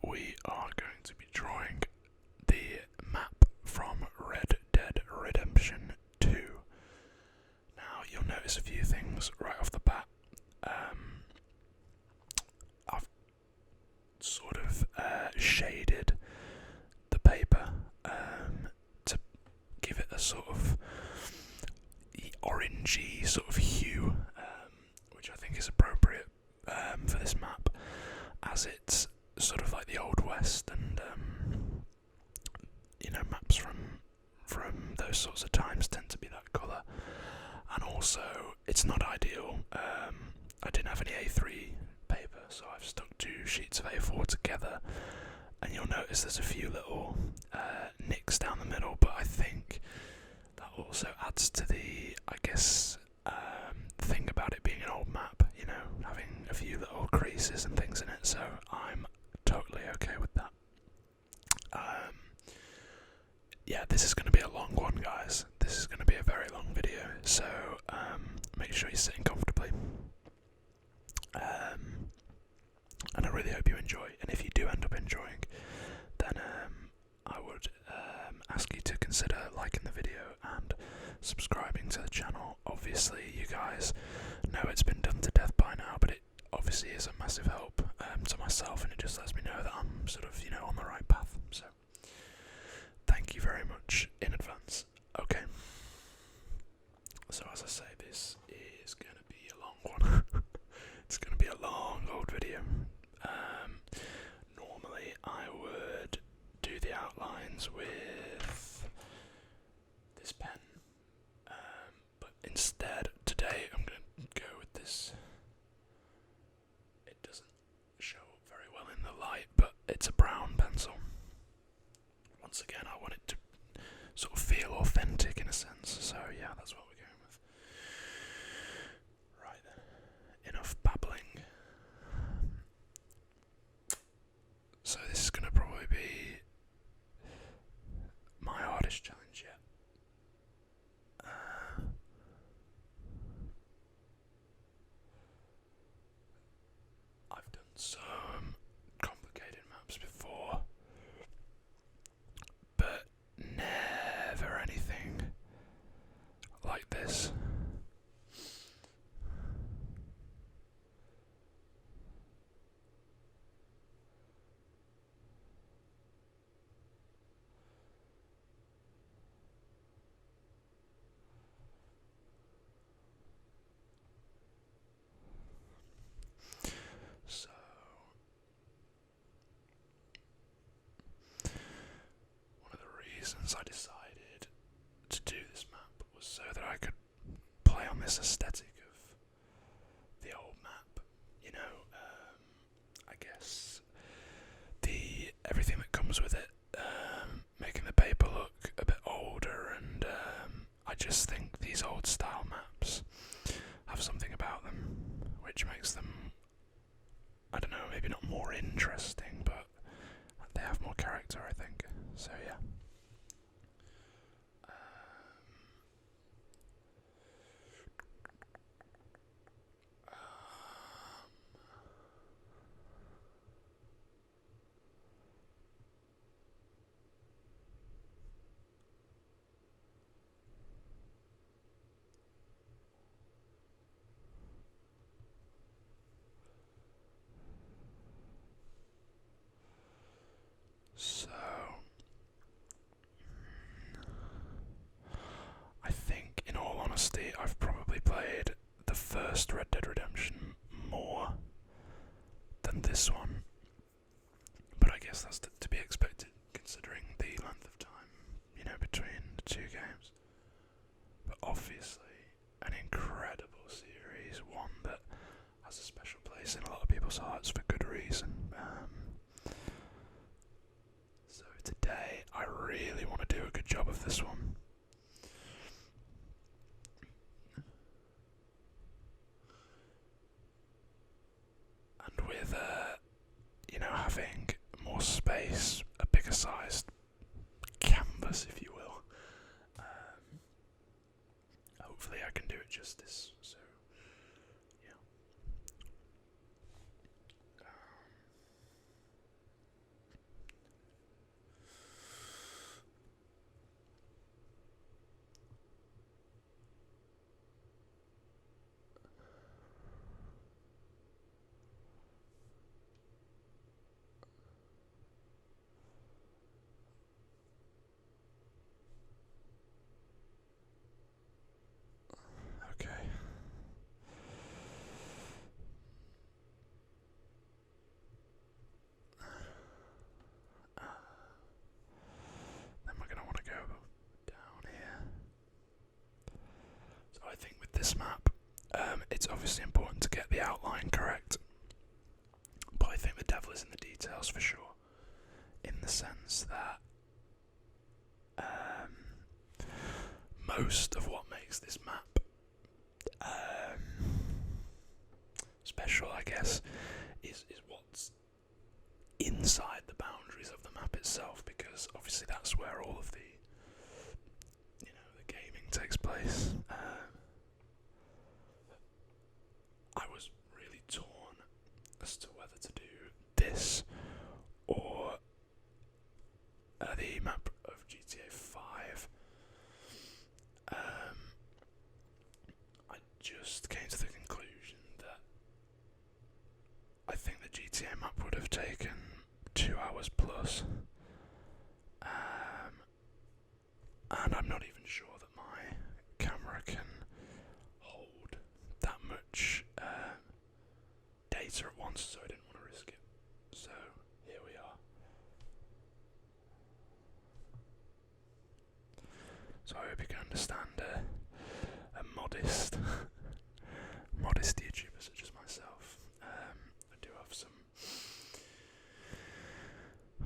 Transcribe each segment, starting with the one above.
we are going to be drawing the map from Red Dead Redemption 2. Now, you'll notice a few things right off the bat. I've sort of shaded the paper to give it a sort of orangey sort of hue, which I think is appropriate for this map, as it's sort of like the Old West, and maps from those sorts of times tend to be that colour. And also, it's not ideal. I didn't have any A3 paper, so I've stuck two sheets of A4 together, and you'll notice there's a few little nicks down the middle, but I think that also adds to the, thing about it being an old map, having a few little creases and things in it, so I'm totally okay with that. This is going to be a long one, guys. This is going to be a very long video, so make sure you're sitting comfortably. And I really hope you enjoy, and if you do end up enjoying, then I would ask you to consider liking the video and subscribing to the channel. Obviously, you guys know it's been done to death by now, but it obviously is a massive help to myself, and it just lets me know that I'm sort of, on the right path. So, thank you very much in advance. Okay. So, as I say, this is going to be a long one. It's going to be a long old video. Normally, I would do the outlines with this pen, but instead, today I'm going to go with this. It doesn't show up very well in the light, but it's a brown pencil. Once again, I want it to sort of feel authentic in a sense, so yeah, that's what we're going with. Right then, enough babbling. So this is going to probably be my hardest challenge yet. I've done some complicated maps before, but never anything like this. So, one of the reasons I decided to do this map was so that I could play on this aesthetic of the old map. I guess everything that comes with it, making the paper look a bit older, and I just think these old style maps have something about them which makes them, I don't know, maybe not more interesting, but they have more character, I think. So yeah. So, I think, in all honesty, I've probably played the first Red Dead Redemption more than this one, but I guess that's to be expected considering the length of time, between the two games. But obviously, an incredible series, one that has a special place in a lot of people's hearts for good reason. So today, I really want to do a good job of this one. And with, having more space, a bigger sized canvas, if you will, hopefully I can do it justice. So, yeah. this map. It's obviously important to get the outline correct, but I think the devil is in the details for sure, in the sense that most of what makes this map special, I guess, is what's inside the boundaries of the map itself, because obviously that's where all of the the gaming takes place. I was really torn as to whether to do this or the map of GTA 5. I just came to the conclusion that I think the GTA map would have taken 2 hours plus, and I'm not even sure that my camera can hold that much data at once, so I didn't want to risk it. So here we are. So I hope you can understand a modest YouTuber such as myself. I do have some,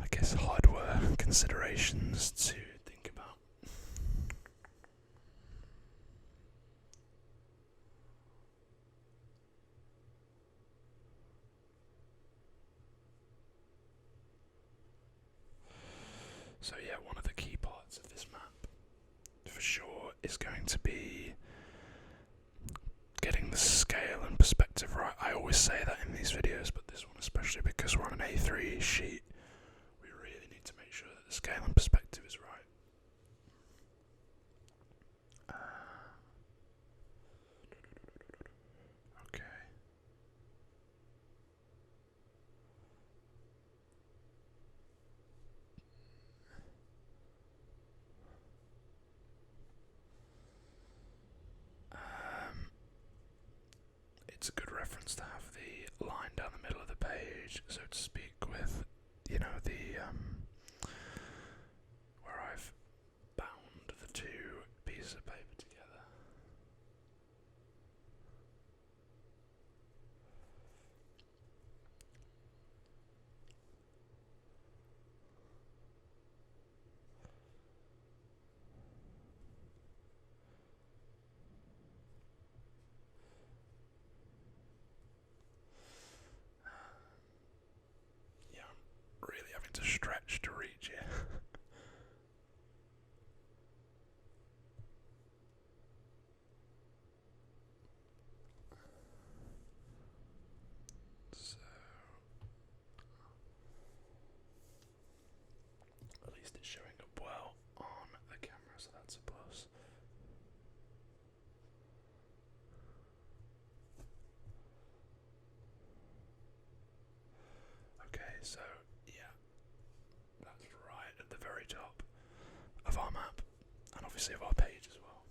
I guess, hardware considerations to think about. So yeah, one of the key parts of this map, for sure, is going to be getting the scale and perspective right. I always say that in these videos, but this one especially, because we're on an A3 sheet, we really need to make sure that the scale and perspective is right. Okay. It's a good reference to have the line down the middle of the page, so to speak, with, the, where I've bound the two pieces of paper together. Yeah, I'm really having to stretch to reach it. So, at least it's showing up well on the camera, so that's a plus. Okay, so yeah, that's right at the very top of our map, and obviously of our page as well.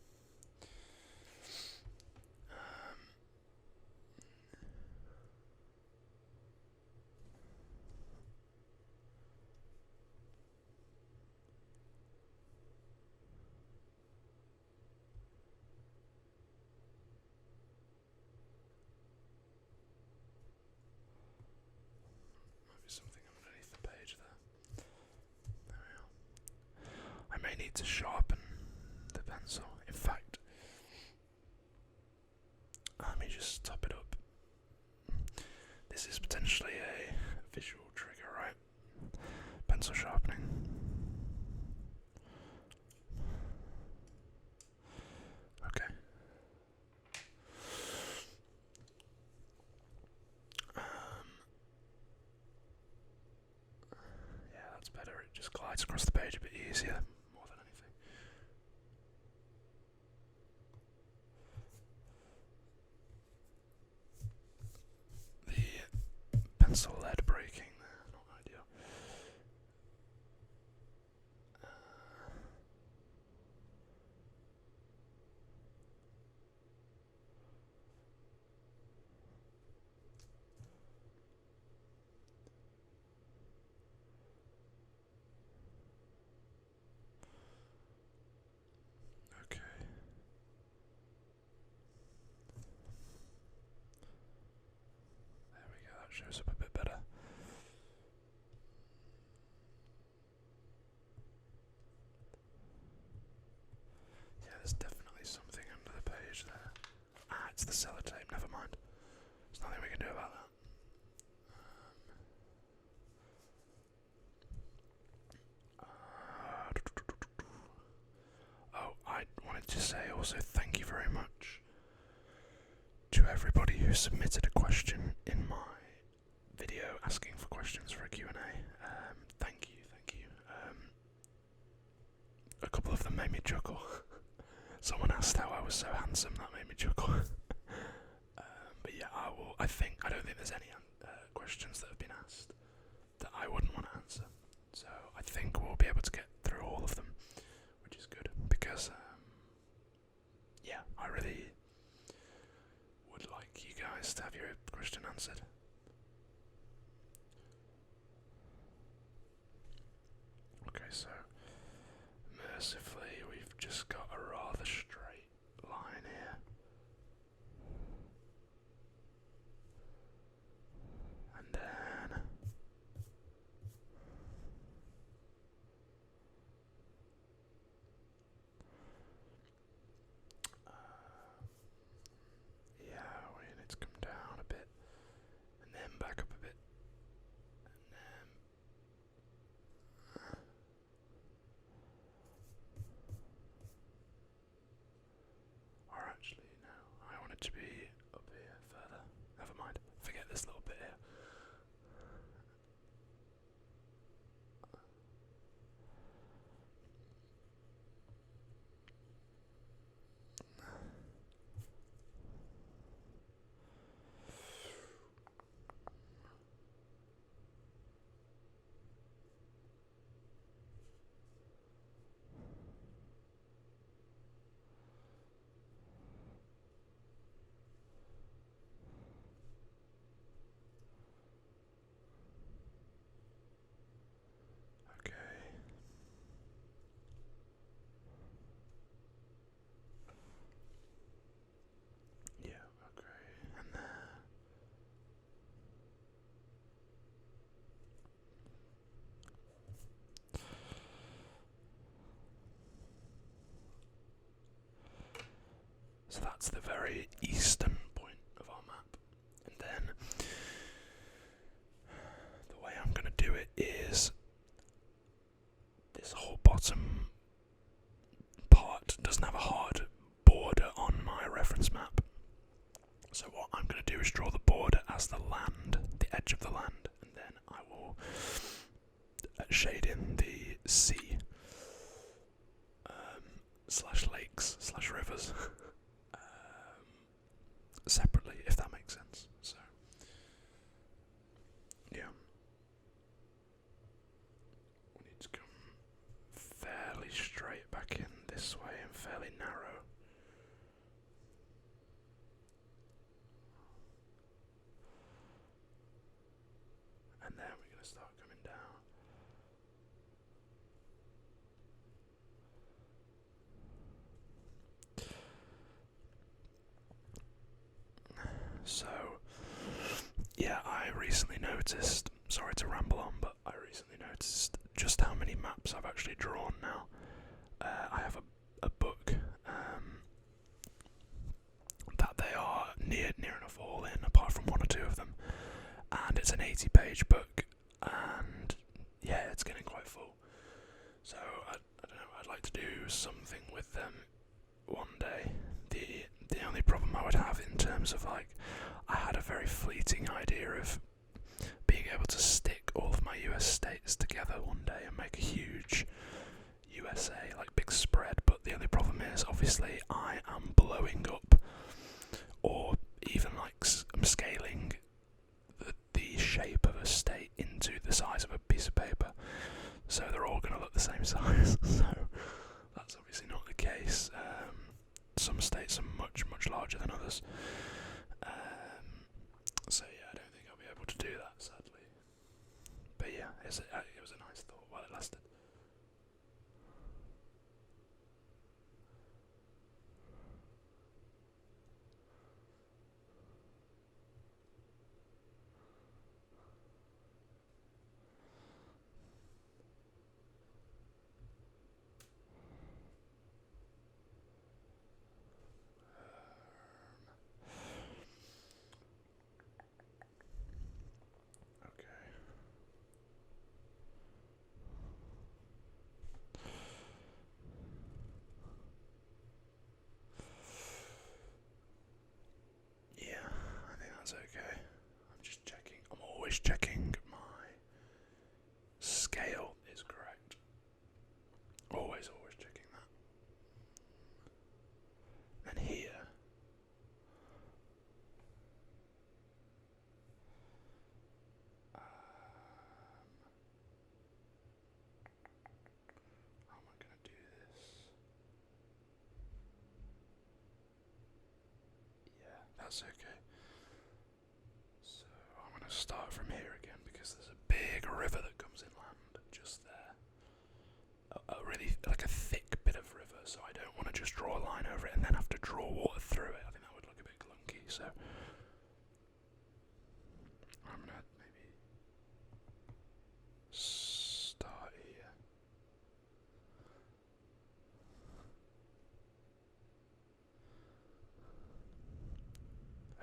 Might be something underneath the page there. There we are. I may need to sharpen the pencil. In fact, let me just top it up. This is potentially a visual trigger, right? Pencil sharpening. Okay. Yeah, that's better. It just glides across the page a bit easier, more than anything. The pencil lead breaking there, not ideal. shows up a bit better. Yeah, there's definitely something under the page there. Ah, it's the sellotape, never mind. There's nothing we can do about that. Oh, I wanted to say also thank you very much to everybody who submitted a question in my video asking for questions for a Q&A. Thank you. A couple of them made me chuckle. Someone asked how I was so handsome, that made me chuckle. But yeah, I don't think there's any questions that have been asked that I wouldn't want to answer. So I think we'll be able to get through all of them, which is good because yeah, I really would like you guys to have your question answered. Okay, so mercifully we've just got a rather straight line here. And then yeah, we need to come down a bit and then back up a bit and then or actually no, I want it to be up here further. Never mind, forget this little bit here. Okay. Yeah, okay. And there. So that's the very eastern point of our map. And then the way I'm going to do it is this whole bottom part doesn't have a hard border on my reference map. So what I'm going to do is draw the border as the land, the edge of the land, and then I will shade in the sea, slash lakes, slash rivers, separately, if that makes sense. So, yeah. We need to come fairly straight back in this way and fairly narrow. And then we're going to start coming down. So, yeah, I recently noticed, sorry to ramble on, but I recently noticed just how many maps I've actually drawn now. I have a book that they are near enough all in, apart from one or two of them, and it's an 80-page book, and yeah, it's getting quite full. So I don't know, I'd like to do something with them one day. The only problem I would have in terms of I had a very fleeting idea of being able to stick all of my US states together one day and make a huge USA, big spread, but the only problem is, obviously, I am blowing up, or even I'm scaling the shape of a state into the size of a piece of paper, so they're all going to look the same size, so that's obviously not the case. Some states are much larger than others, so yeah, I don't think I'll be able to do that, sadly, but yeah, it was a nice thought while it lasted. that's okay. So I'm going to start from here again because there's a big river that comes inland just there. A really, like a thick bit of river, so I don't want to just draw a line over it and then have to draw water through it. I think that would look a bit clunky, so I'm going to maybe start here.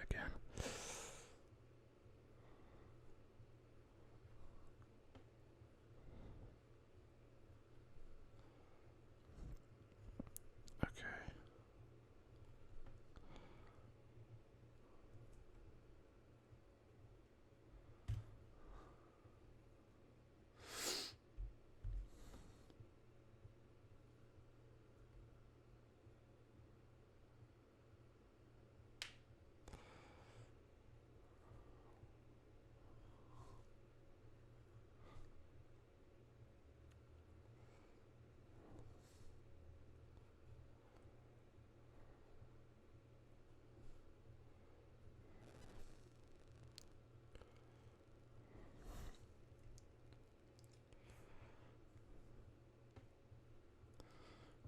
Again. Okay.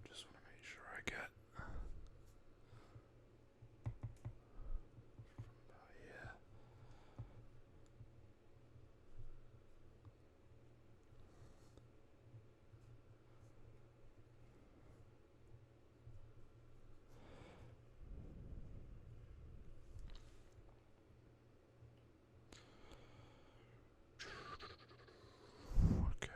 Just want to make sure I get from about here. Okay.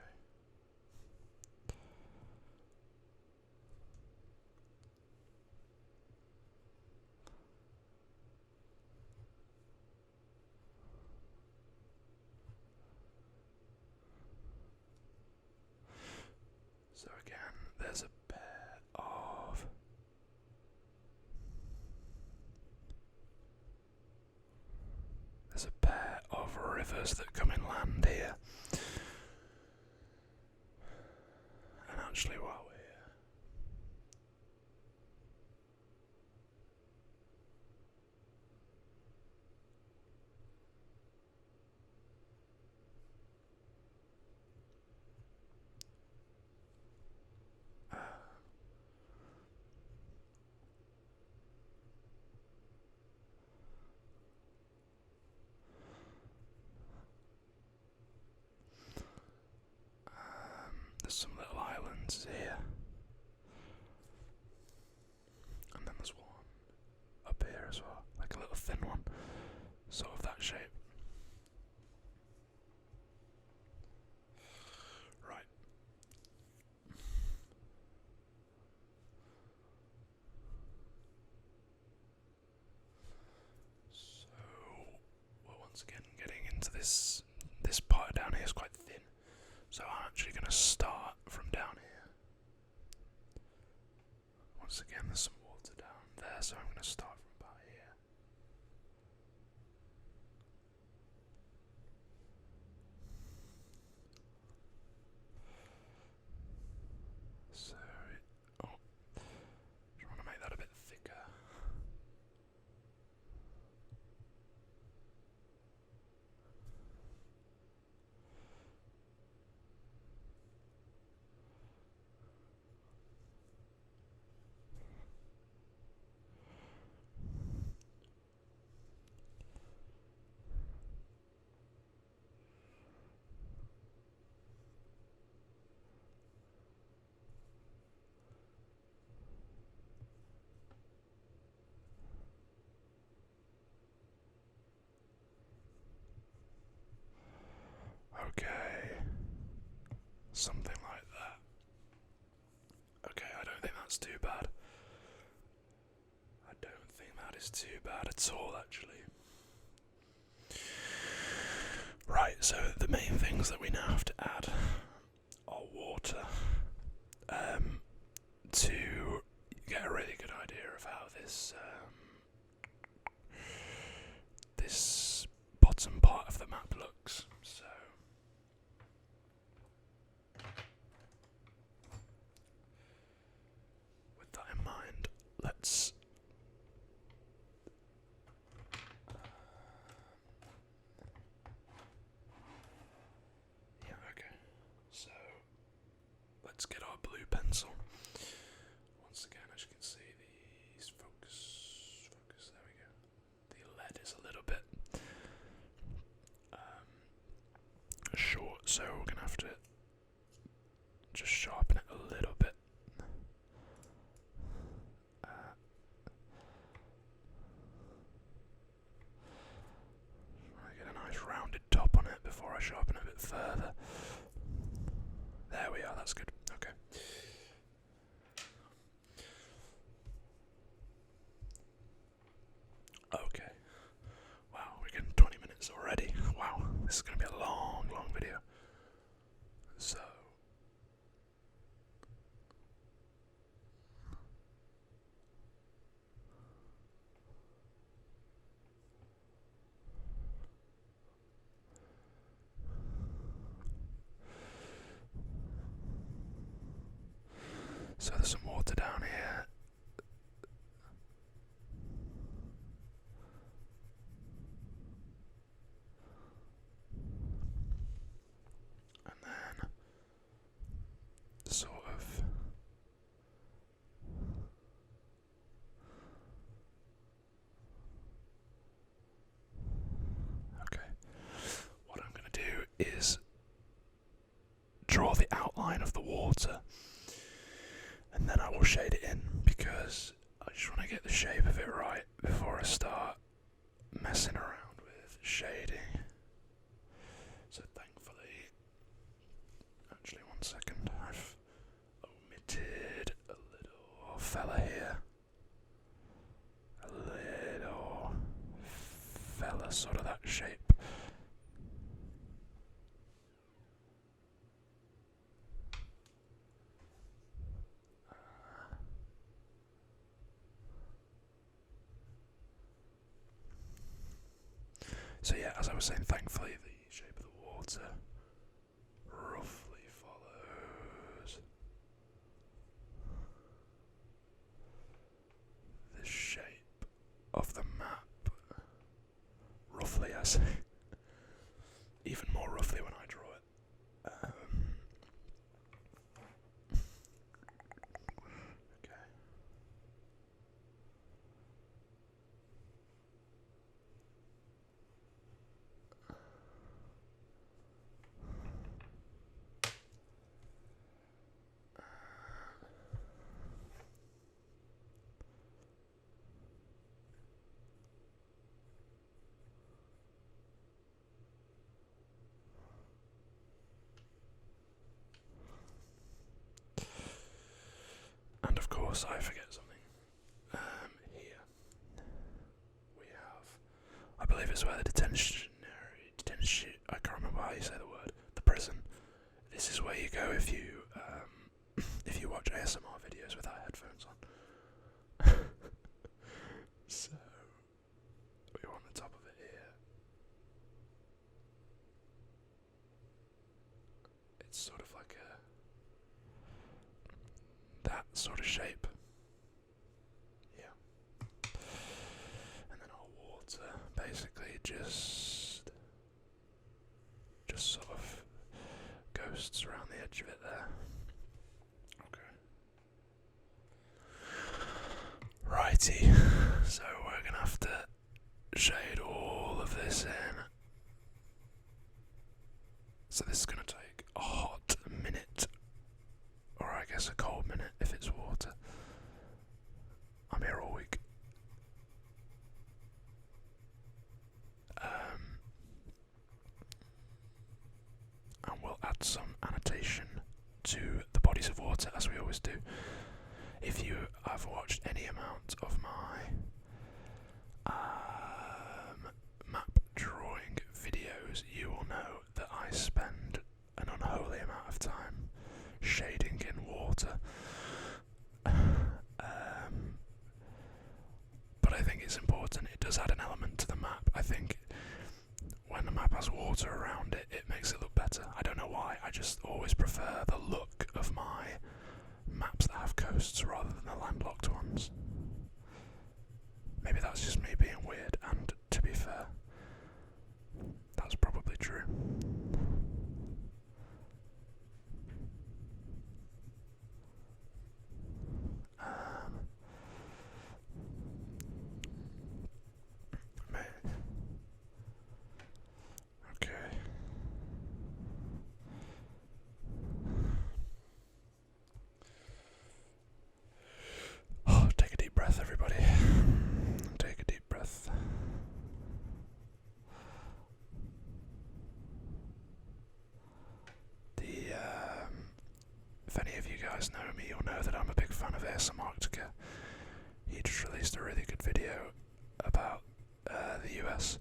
So again, there's a pair of rivers that come inland here. And actually while we're here, there's some little islands here. And then there's one up here as well, like a little thin one, sort of that shape. Right. So we're once again getting into this part down here is quite thin. So I'm actually going to start from down here. Once again, there's some water down there, so I'm going to start from about here. So, just want to make that a bit thicker. Okay, something like that. Okay, I don't think that's too bad. I don't think that is too bad at all, actually. Right, so the main things that we now have to add are water, to get a really good idea of how this bottom part of the map looks. So with that in mind, let's This is going to be a long, long video. So, there's some water down here. And then sort of okay. What I'm going to do is draw the outline of the water, and then I will shade it in, because I just want to get the shape of it right before I start messing around with shading. So thankfully, actually 1 second, I've omitted a little fella here. A little fella, sort of that shape. So yeah, as I was saying, thankfully the shape of the water roughly follows the shape of the map. Roughly, I say. Even more roughly when I draw it. Okay. And of course, I forget something. Here we have, I believe it's where the detention, I can't remember how you say the word, the prison. This is where you go if you watch ASMR videos without headphones on. So, we want the top of it here. It's sort of like that sort of shape. Yeah. And then our water basically just sort of ghosts around the edge of it there. Okay. Righty. So we're gonna have to shade all of this in. So this is gonna take a hot minute, or I guess a cold minute if it's water. I'm here all week. And we'll add some annotation to the bodies of water, as we always do. If you have watched any amount of my map drawing videos, you will know that I spend an unholy amount of time shading in water. But I think it's important. It does add an element to the map. I think when the map has water around it, it makes it look better. I don't know why. I just always prefer the look of my maps that have coasts rather than the landlocked ones. Maybe that's just me being weird, and to be fair, that's probably true. Okay. Oh, take a deep breath, everybody. Take a deep breath. If any of you guys know me, you'll know that I'm a big fan of ASMR. He just released a really good video about the US,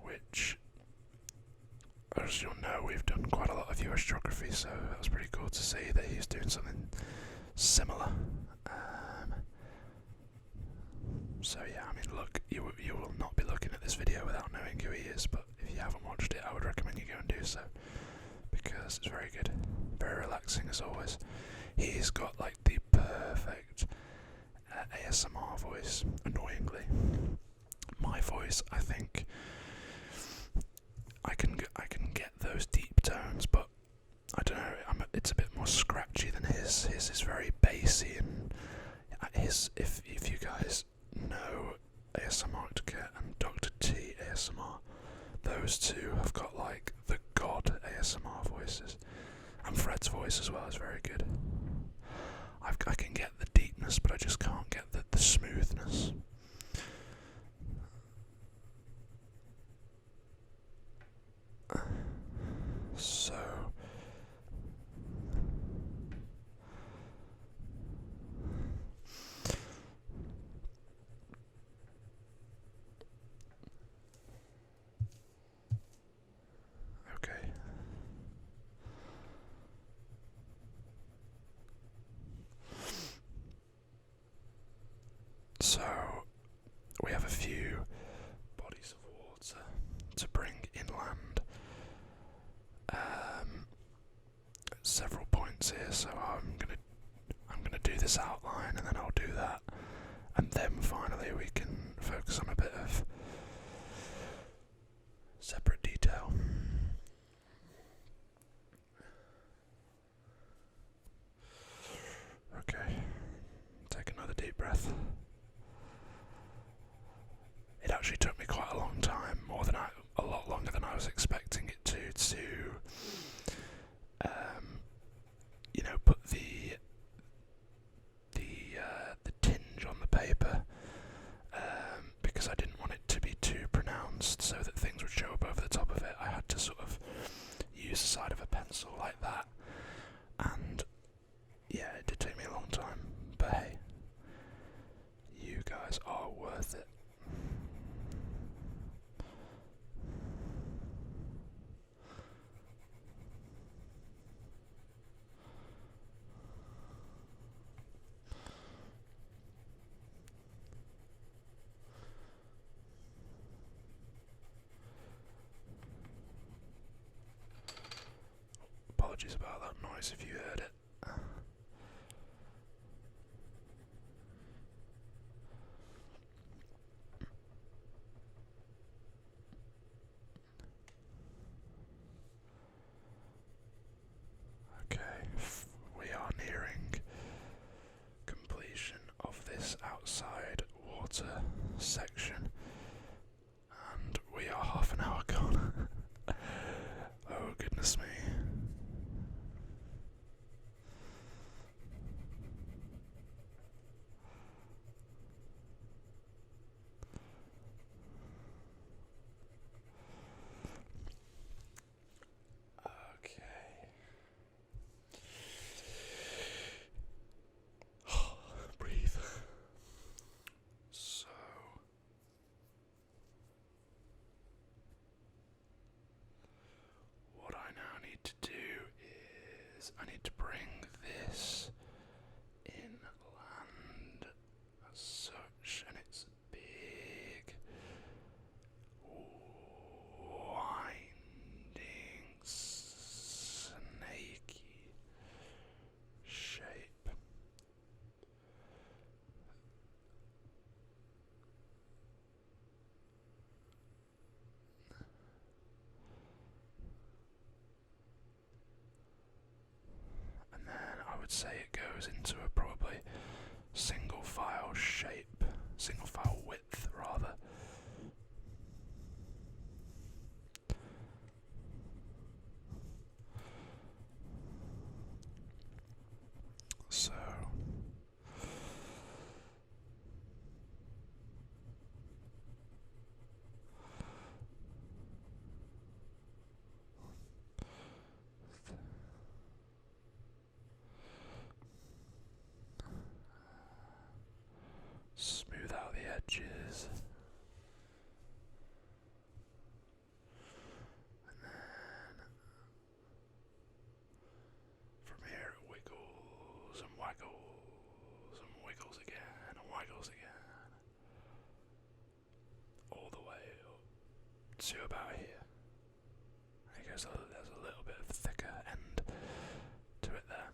which as you'll know, we've done quite a lot of US geography, so that was pretty cool to see that he's doing something similar. So yeah, I mean, look, you will not be looking at this video without knowing who he is, but if you haven't watched it, I would recommend you go and do so, because it's very good, very relaxing as always. He's got like the perfect ASMR voice, annoyingly. My voice, I think, I can get those deep tones, but I don't know, it's a bit more scratchy than his. His is very bassy, and if you guys know ASMR and Dr. T ASMR, those two have got like the god ASMR voices, and Fred's voice as well is very good. I can get the deepness, but I just can't get the smoothness. So okay. So we have a few bodies of water to bring inland. Several points here, so I'm gonna do this outline, and then I'll do that, and then finally we can focus on a bit of separate detail. Okay, take another deep breath. It actually took me quite a long time, a lot longer than I was expecting it to put the tinge on the paper, because I didn't want it to be too pronounced so that things would show up over the top of it. I had to sort of use the side of a pencil like that, and yeah, it did take me a long time, but hey, you guys are worth it. Apologies about that noise if you heard it. Okay, we are nearing completion of this outside water section, and we are half an hour gone. Oh goodness me. Breathe. So, what I now need to do is I need to bring this inland as such, and it's a big, winding, snaky shape. And then I would say it goes into a probably single file shape, single file width rather. So to about here. I guess there's a little bit of thicker end to it there.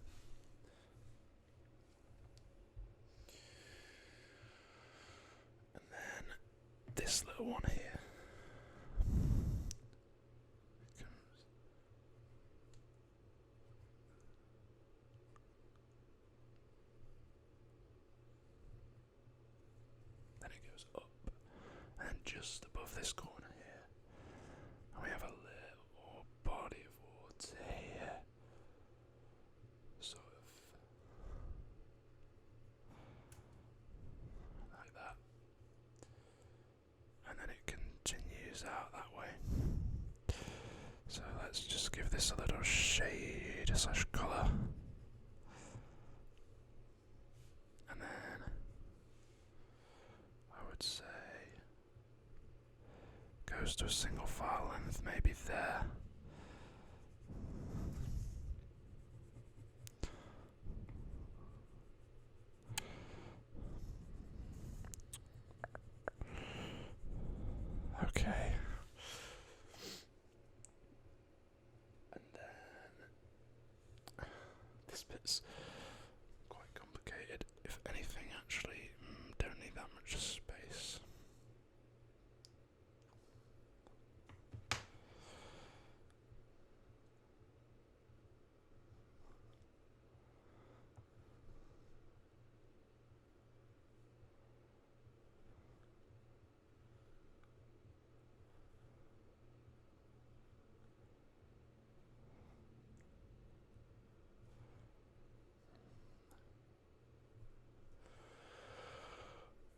And then this little one here. Then it goes up, and just above this corner here, and we have a little body of water here, sort of like that, and then it continues out that way. So let's just give this a little shade / colour, and then I would say goes to a single file length, maybe there. Okay. And then this bit's quite complicated. If anything, actually, don't need that much space.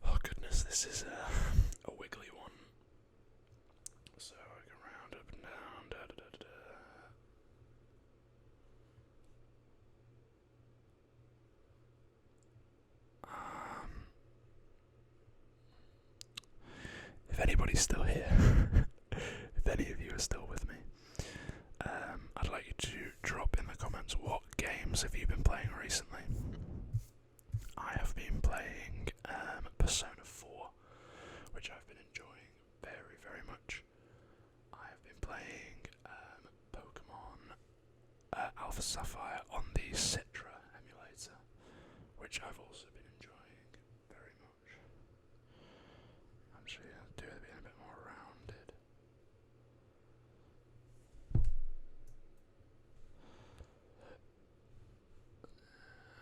Oh goodness, this is a wiggly one. So I go round, up and down, da da da da da. If anybody's still here, if any of you are still with me, I'd like you to drop in the comments what games have you been playing recently. I have been playing Persona 4, which I've been enjoying very, very much. I have been playing Pokemon Alpha Sapphire on the Citra emulator, which I've also been enjoying very much. Actually, I'll do it being a bit more rounded.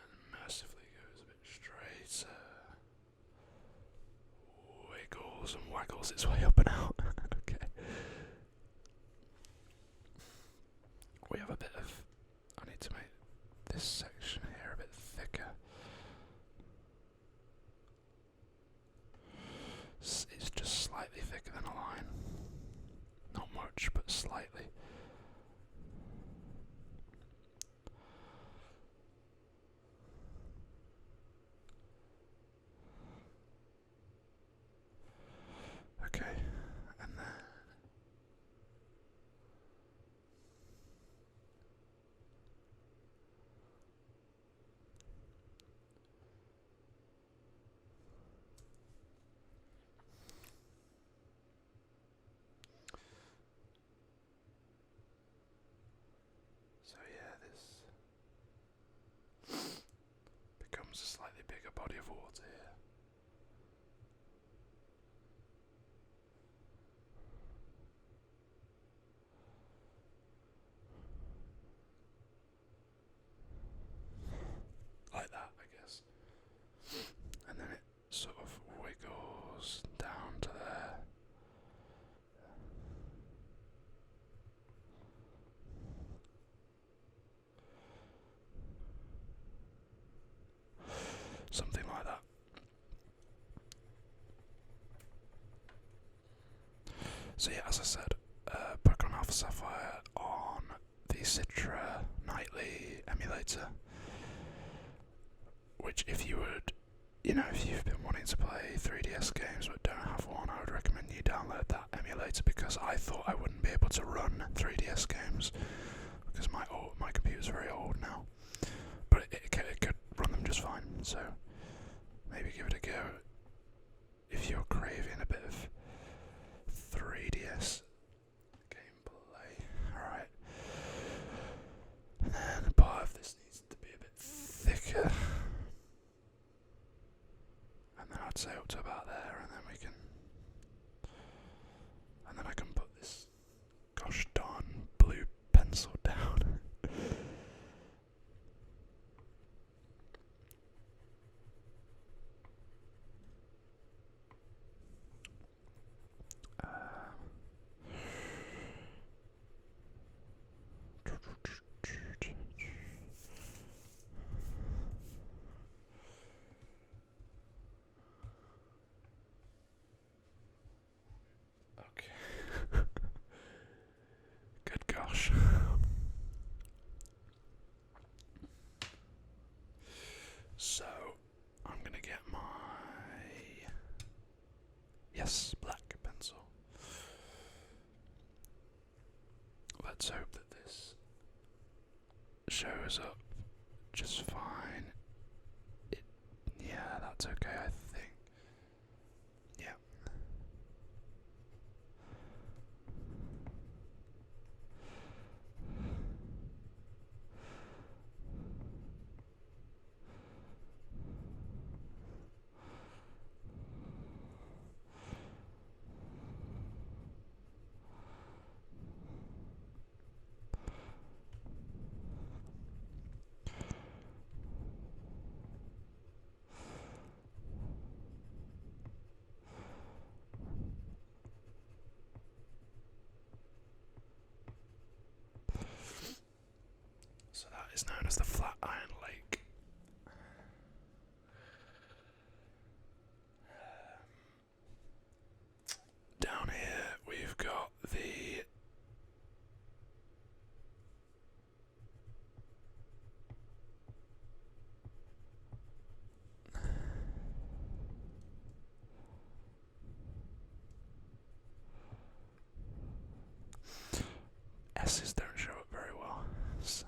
And mercifully goes a bit straighter. Wiggles and waggles its way up and out. Okay. We have a bit of... I need to make this section here a bit thicker. It's just slightly thicker than a line. Not much, but slightly. Okay, and then so yeah, this becomes a slightly bigger body of water here. Like that, I guess. And then it sort of wiggles down to there. Something like that. So yeah, as I said, Pokemon Alpha Sapphire on the Citra Nightly emulator, which if you would, if you've been wanting to play 3DS games but don't have one, I would recommend you download that emulator, because I thought I wouldn't be able to run 3DS games because my computer's very old now, but it could run them just fine. So maybe give it a go if you're craving a bit of 3DS S black pencil. Let's hope that this shows up just fine. Yeah, that's okay, I think. Yeah. So that is known as the Flatiron Lake. Down here we've got the S's don't show up very well. So,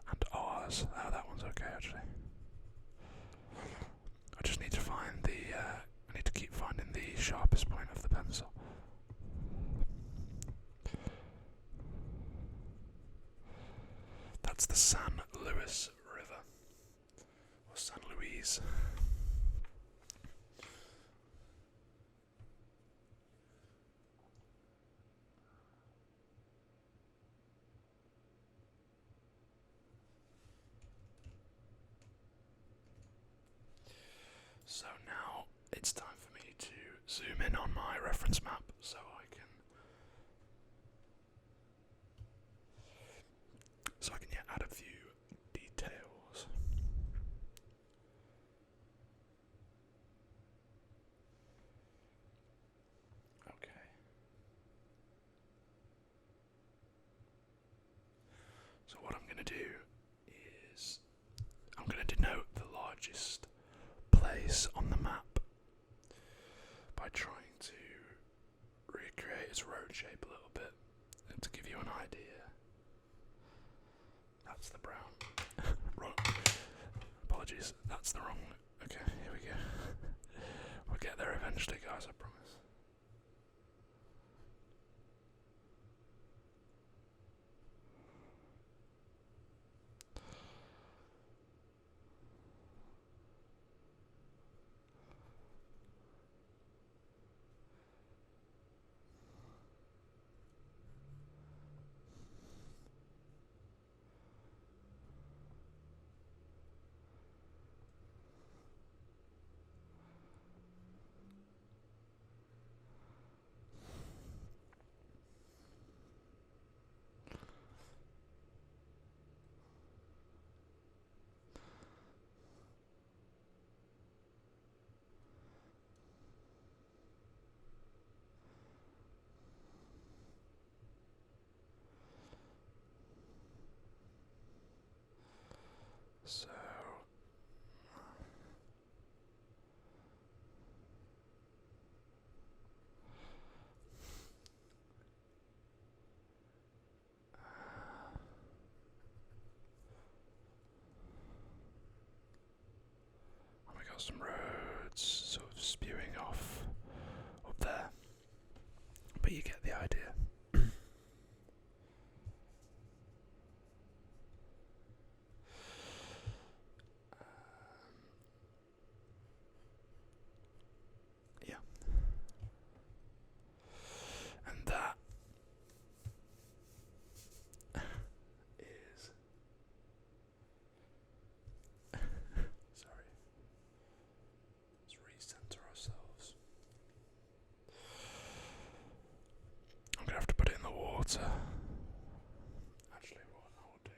and R's. Oh, that one's okay actually. I just need to find the I need to keep finding the sharpest point of the pencil. That's the San Luis River. Or San Luis. So now it's time for me to zoom in on my reference map so I can add a few details. Okay. So what I'm going to do is I'm going to denote the largest place on the map by trying to recreate its road shape a little bit and to give you an idea. That's the brown. Wrong. Apologies, that's the wrong. Okay, here we go. We'll get there eventually, guys, I promise. So we got some roads sort of spewing off up there, but you get the idea. Yeah. And that is sorry. Let's recenter ourselves. I'm gonna have to put it in the water. Actually, what I'll do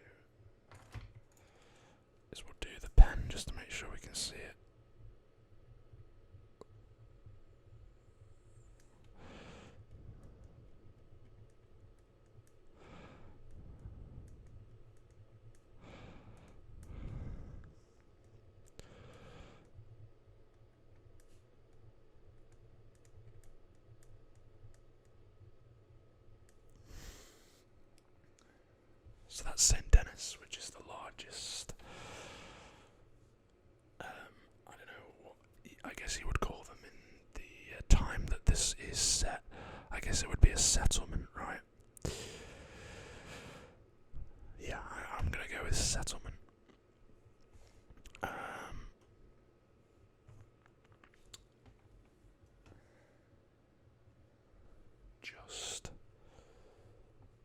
is we'll do the pen just to make sure we can see it. So that's St. Denis, which is the largest. I don't know what I guess you would call them in the time that this is set. I guess it would be a settlement, right? Yeah, I'm gonna go with settlement. Just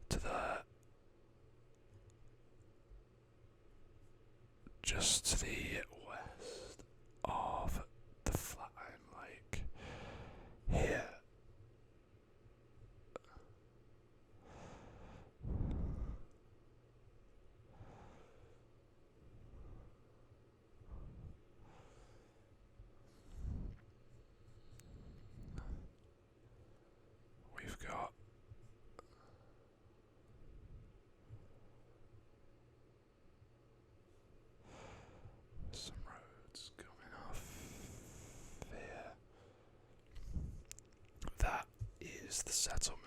to the west of the Flatiron Lake. Here. We've got some roads coming off here. That is the settlement.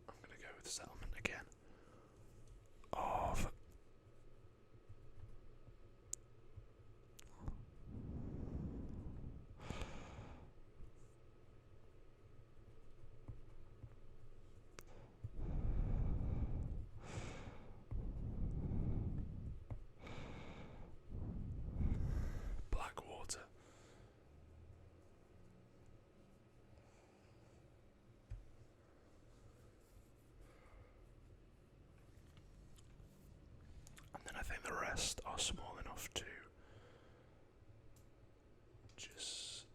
I'm going to go with settlement again. Of Blackwater. And then I think the rest are small enough to just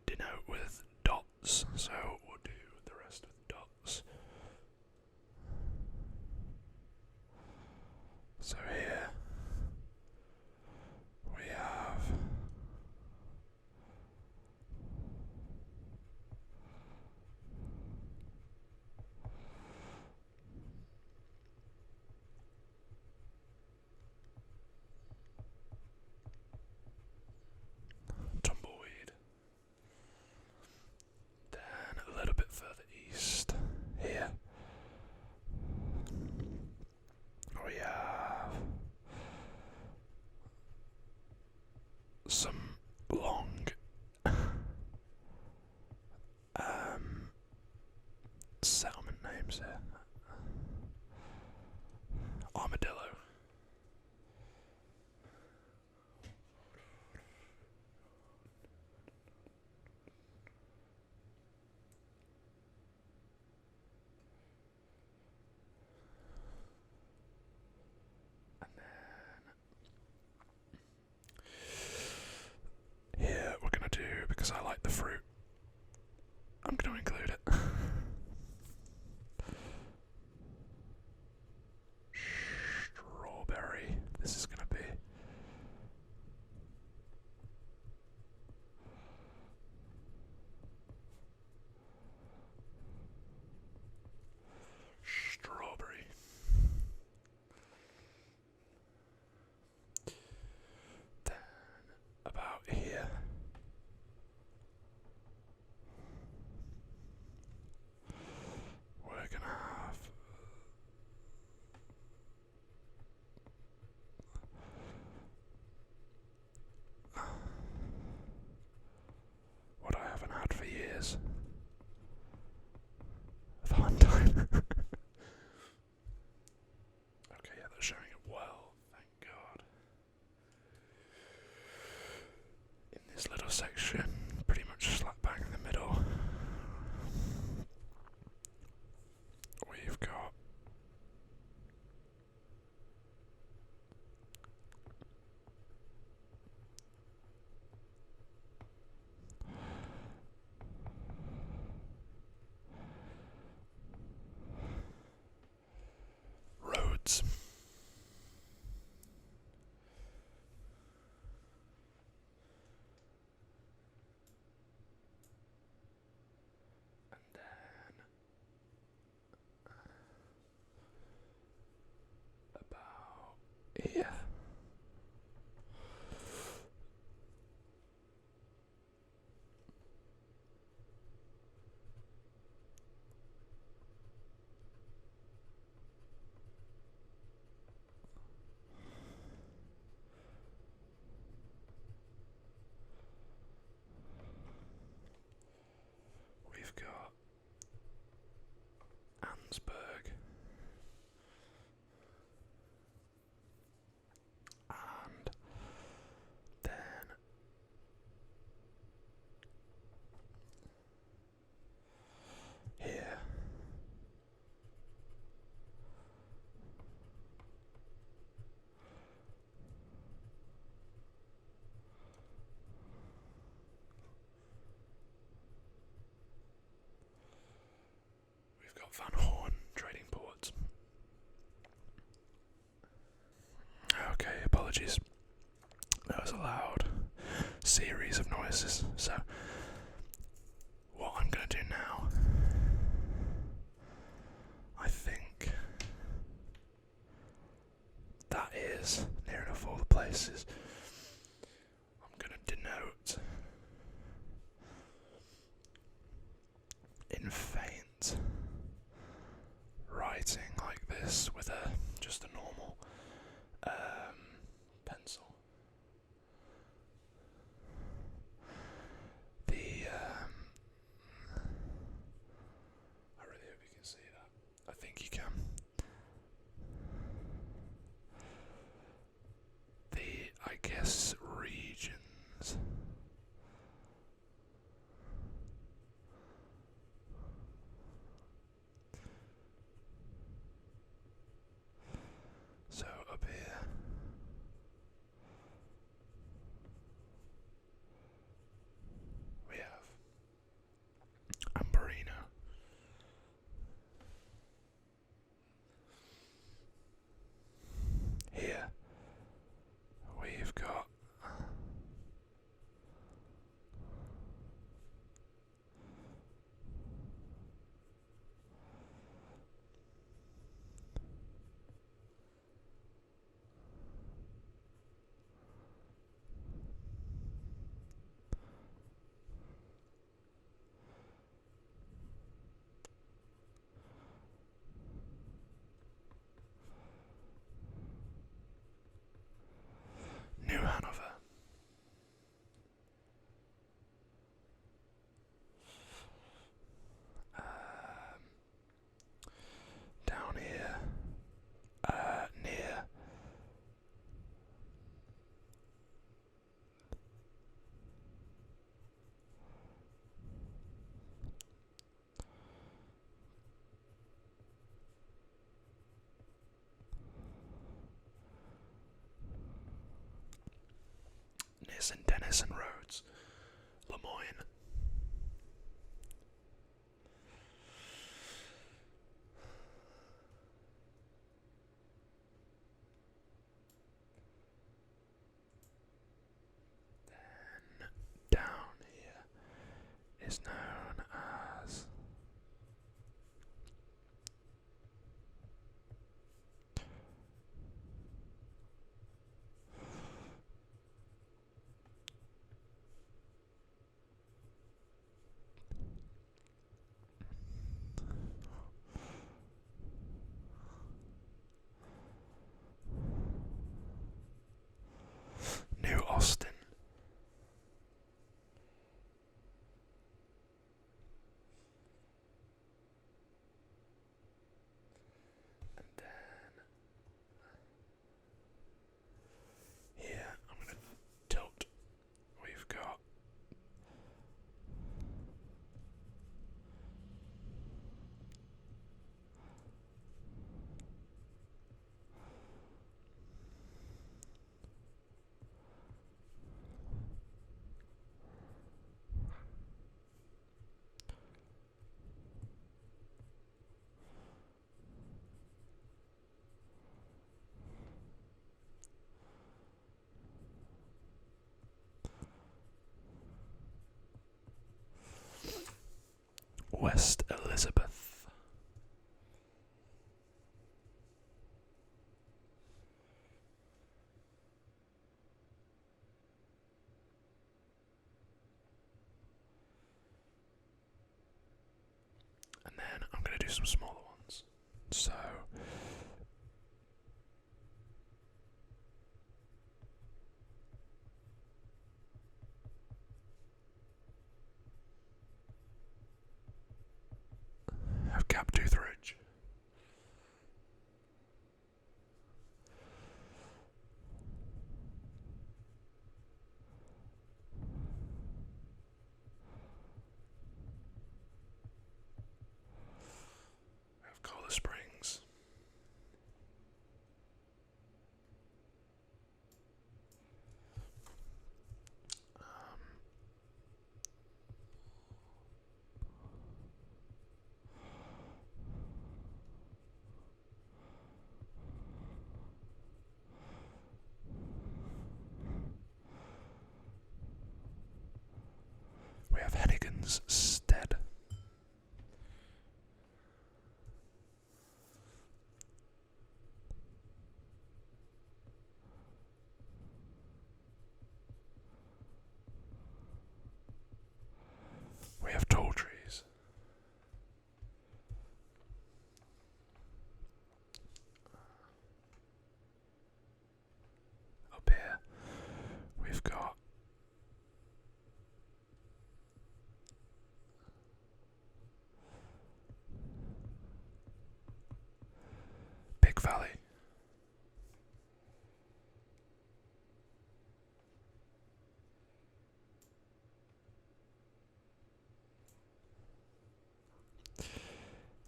denote with dots, so we'll do the rest with dots. So here we have Tumbleweed. Then a little bit further east here we have some long settlement names here. Armadillo. And then here we're going to do, because I like the fruit, I'm going to include it. Strawberry. This is going to be strawberry. Then about here we're gonna have what I haven't had for years. Valentine. Okay, yeah, they're showing it well, thank God. In this little section, pretty much slap bang in the middle, we've got roads. And then about here. Van Horn Trading Port. Okay, apologies. That was a loud series of noises. So, what I'm going to do now, I think that is near enough all the places. I'm going to denote in faint writing like this with just a normal pencil. I really hope you can see that. I think you can. I guess, regions. So up here we have Amberino. Here we've got New Hanover. Down here, near St. Denis and Rhodes, Lemoyne. Then down here is known as New Austin. And then here I'm going to tilt. We've got West Elizabeth. And then I'm going to do some smaller ones. So have Captooth Ridge. We have Cola Springs. instead. We have tall trees. Up here, we've got Big Valley.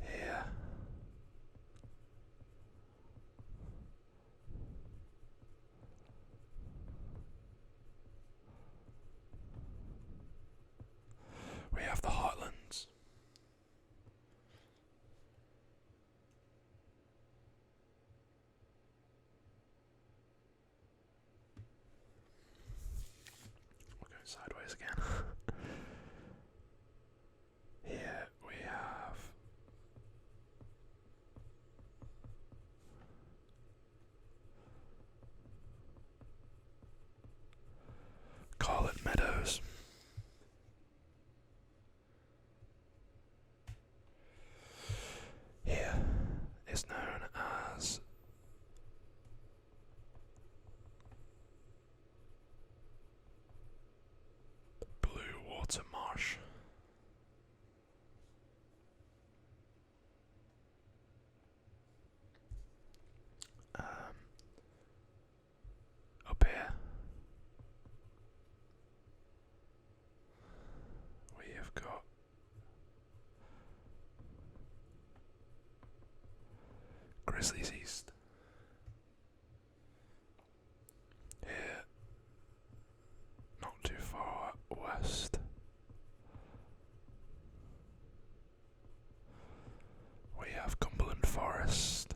Here. We have the Heartlands. We're going sideways again. Here we have Carlet Meadows. Here is known as Blue Water Marsh. Up here we have got Grizzlies East. Here, not too far west, we have Cumberland Forest.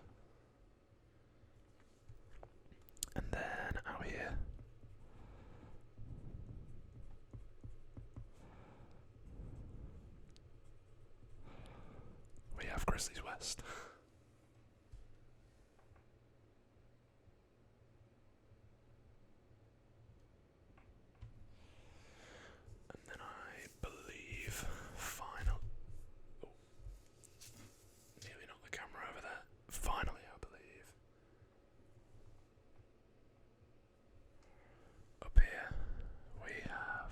And then out here we have Grizzlies West. And then I believe nearly knocked the camera over there. Finally, I believe. Up here we have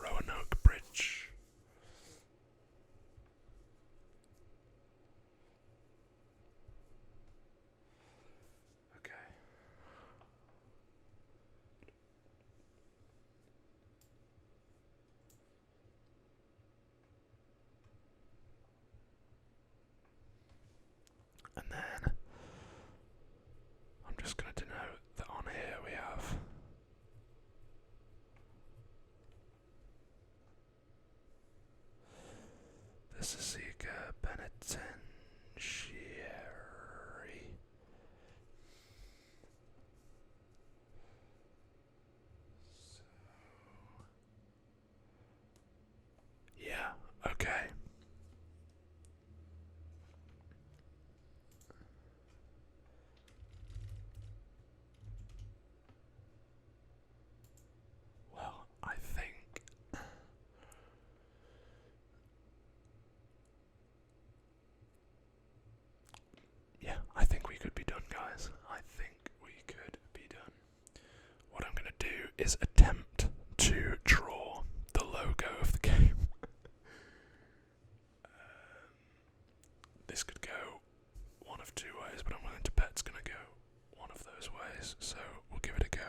Roanoke Bridge. Okay. And then I'm just going to denote that on here we have the Sisika Penitentiary. So, yeah, okay. Well, I think I think we could be done, guys. I think we could be done. What I'm going to do is attempt to draw the logo of the game. This could go one of two ways, but I'm willing to bet it's going to go one of those ways, so we'll give it a go.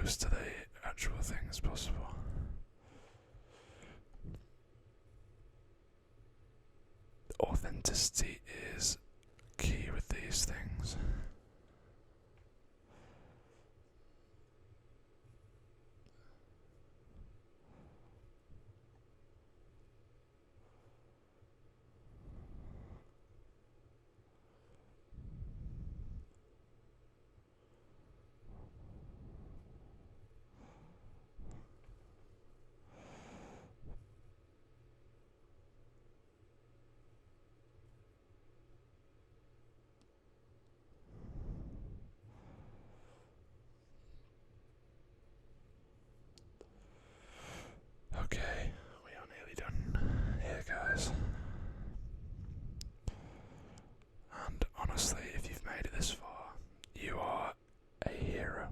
close to the actual thing as possible. Authenticity is key with these things. Okay, we are nearly done here, guys. And honestly, if you've made it this far, you are a hero.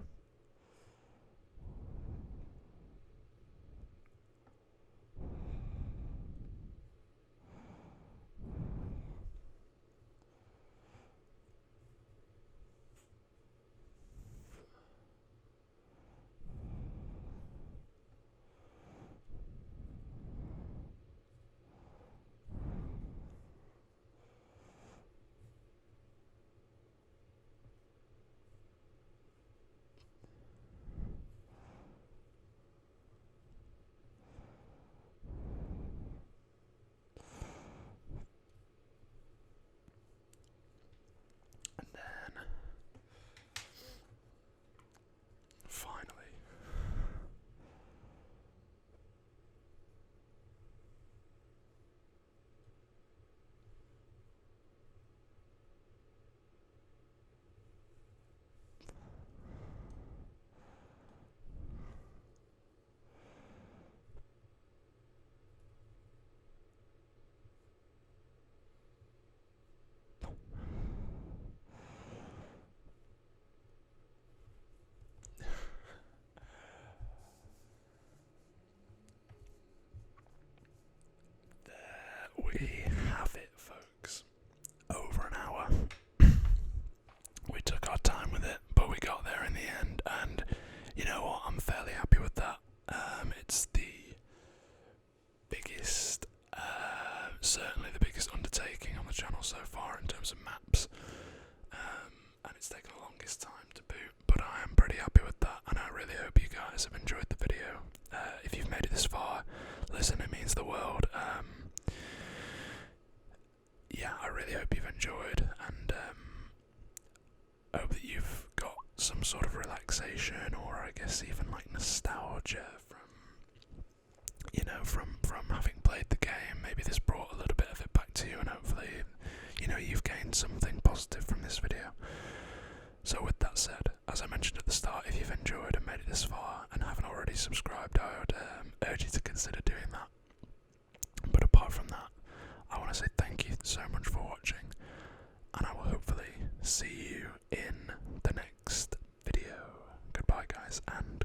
And then, finally, there we have it, folks. Over an hour. We took our time with it, but we got there in the end, and you know what? I'm fairly happy with that. It's the biggest, certainly the biggest undertaking on the channel so far in terms of maps, and it's taken the longest time to boot, but I am pretty happy with that, and I really hope you guys have enjoyed the video. If you've made it this far, listen, it means the world. Yeah, I really hope you've enjoyed, and hope that you've got some sort of relaxation, or I guess even like nostalgia from having played the game. Maybe this brought a little bit of it back to you, and hopefully, you've gained something positive from this video. So with that said, as I mentioned at the start, if you've enjoyed and made it this far and haven't already subscribed, I would urge you to consider doing that. But apart from that, I want to say thank you so much for watching, and I will hopefully see you in the next video. Goodbye, guys, and